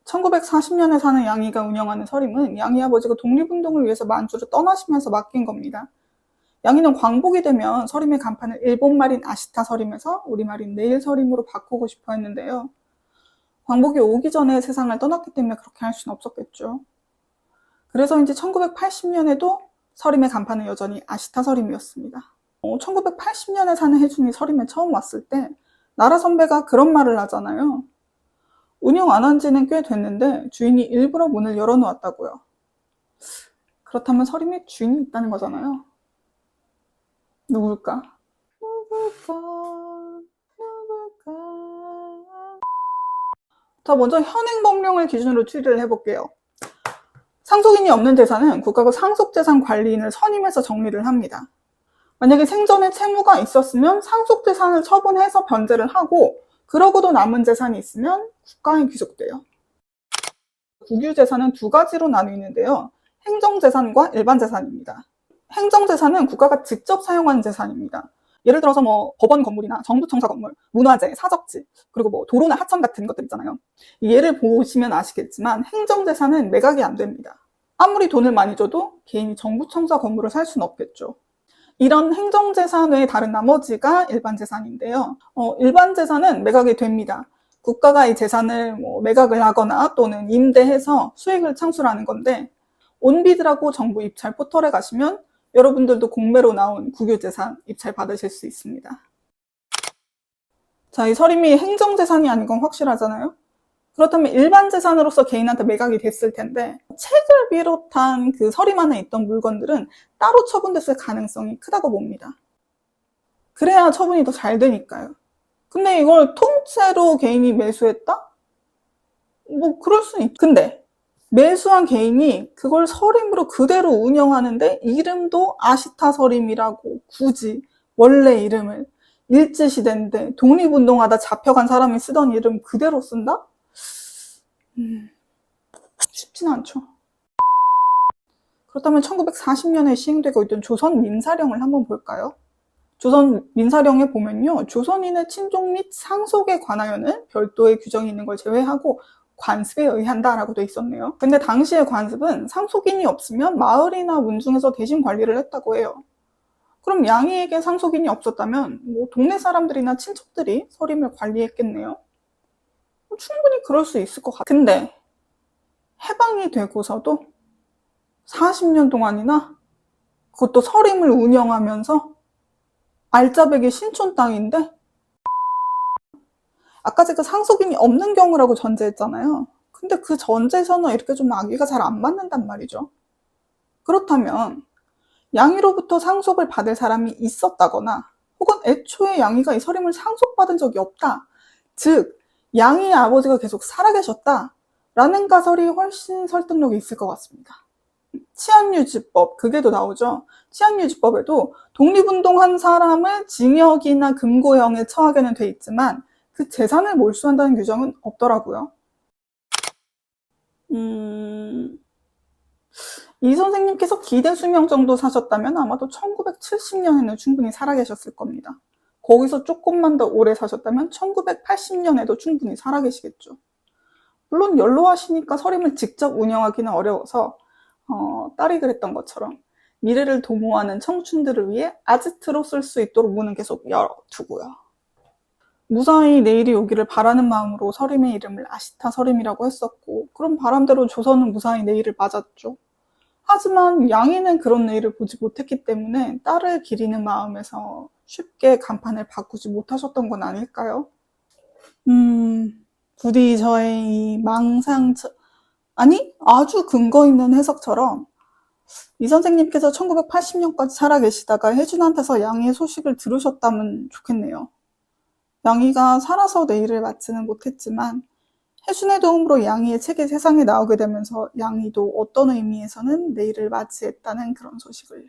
1940년에 사는 양이가 운영하는 서림은 양이 아버지가 독립운동을 위해서 만주를 떠나시면서 맡긴 겁니다. 양이는 광복이 되면 서림의 간판을 일본말인 아시타 서림에서 우리말인 내일 서림으로 바꾸고 싶어 했는데요. 광복이 오기 전에 세상을 떠났기 때문에 그렇게 할 수는 없었겠죠. 그래서인지 1980년에도 서림의 간판은 여전히 아시타 서림이었습니다. 1980년에 사는 혜준이 서림에 처음 왔을 때 나라 선배가 그런 말을 하잖아요. 운영 안 한 지는 꽤 됐는데 주인이 일부러 문을 열어놓았다고요. 그렇다면 서림에 주인이 있다는 거잖아요. 누굴까? 자, 먼저 현행법령을 기준으로 추리를 해볼게요. 상속인이 없는 재산은 국가가 상속재산 관리인을 선임해서 정리를 합니다. 만약에 생전에 채무가 있었으면 상속재산을 처분해서 변제를 하고 그러고도 남은 재산이 있으면 국가에 귀속돼요. 국유재산은 두 가지로 나뉘는데요. 행정재산과 일반재산입니다. 행정재산은 국가가 직접 사용하는 재산입니다. 예를 들어서 법원 건물이나 정부청사 건물, 문화재, 사적지, 그리고 도로나 하천 같은 것들 있잖아요. 이 예를 보시면 아시겠지만 행정재산은 매각이 안 됩니다. 아무리 돈을 많이 줘도 개인이 정부청사 건물을 살 수는 없겠죠. 이런 행정재산 외에 다른 나머지가 일반재산인데요. 일반재산은 매각이 됩니다. 국가가 이 재산을 매각을 하거나 또는 임대해서 수익을 창출하는 건데 온비드라고 정부 입찰 포털에 가시면 여러분들도 공매로 나온 국유재산 입찰 받으실 수 있습니다. 자, 이 서림이 행정재산이 아닌 건 확실하잖아요. 그렇다면 일반재산으로서 개인한테 매각이 됐을 텐데 책을 비롯한 그 서림 안에 있던 물건들은 따로 처분됐을 가능성이 크다고 봅니다. 그래야 처분이 더 잘 되니까요. 근데 이걸 통째로 개인이 매수했다? 그럴 수는 있죠. 근데 매수한 개인이 그걸 서림으로 그대로 운영하는데 이름도 아시타 서림이라고 굳이 원래 이름을 일제시대인데 독립운동하다 잡혀간 사람이 쓰던 이름 그대로 쓴다? 쉽진 않죠. 그렇다면 1940년에 시행되고 있던 조선 민사령을 한번 볼까요? 조선 민사령에 보면요. 조선인의 친족 및 상속에 관하여는 별도의 규정이 있는 걸 제외하고 관습에 의한다라고 돼 있었네요. 근데 당시의 관습은 상속인이 없으면 마을이나 문중에서 대신 관리를 했다고 해요. 그럼 양이에게 상속인이 없었다면 동네 사람들이나 친척들이 서림을 관리했겠네요. 충분히 그럴 수 있을 것 같아요. 근데 해방이 되고서도 40년 동안이나 그것도 서림을 운영하면서 알짜배기 신촌 땅인데 아까 제가 상속인이 없는 경우라고 전제했잖아요. 근데 그 전제에서는 이렇게 좀 아기가 잘 안 맞는단 말이죠. 그렇다면 양이로부터 상속을 받을 사람이 있었다거나 혹은 애초에 양이가 이 서림을 상속받은 적이 없다. 즉 양이의 아버지가 계속 살아계셨다 라는 가설이 훨씬 설득력이 있을 것 같습니다. 치안유지법, 그게 더 나오죠. 치안유지법에도 독립운동한 사람을 징역이나 금고형에 처하게는 돼 있지만 그 재산을 몰수한다는 규정은 없더라고요. 이 선생님께서 기대 수명 정도 사셨다면 아마도 1970년에는 충분히 살아계셨을 겁니다. 거기서 조금만 더 오래 사셨다면 1980년에도 충분히 살아계시겠죠. 물론 연로하시니까 서림을 직접 운영하기는 어려워서 딸이 그랬던 것처럼 미래를 도모하는 청춘들을 위해 아지트로 쓸 수 있도록 문은 계속 열어두고요. 무사히 내일이 오기를 바라는 마음으로 서림의 이름을 아시타 서림이라고 했었고 그런 바람대로 조선은 무사히 내일을 맞았죠. 하지만 양이는 그런 내일을 보지 못했기 때문에 딸을 기리는 마음에서 쉽게 간판을 바꾸지 못하셨던 건 아닐까요? 부디 저의 이 아주 근거 있는 해석처럼 이 선생님께서 1980년까지 살아계시다가 혜준한테서 양이의 소식을 들으셨다면 좋겠네요. 양이가 살아서 내일을 맞지는 못했지만 혜준의 도움으로 양이의 책이 세상에 나오게 되면서 양이도 어떤 의미에서는 내일을 맞이했다는 그런 소식을요.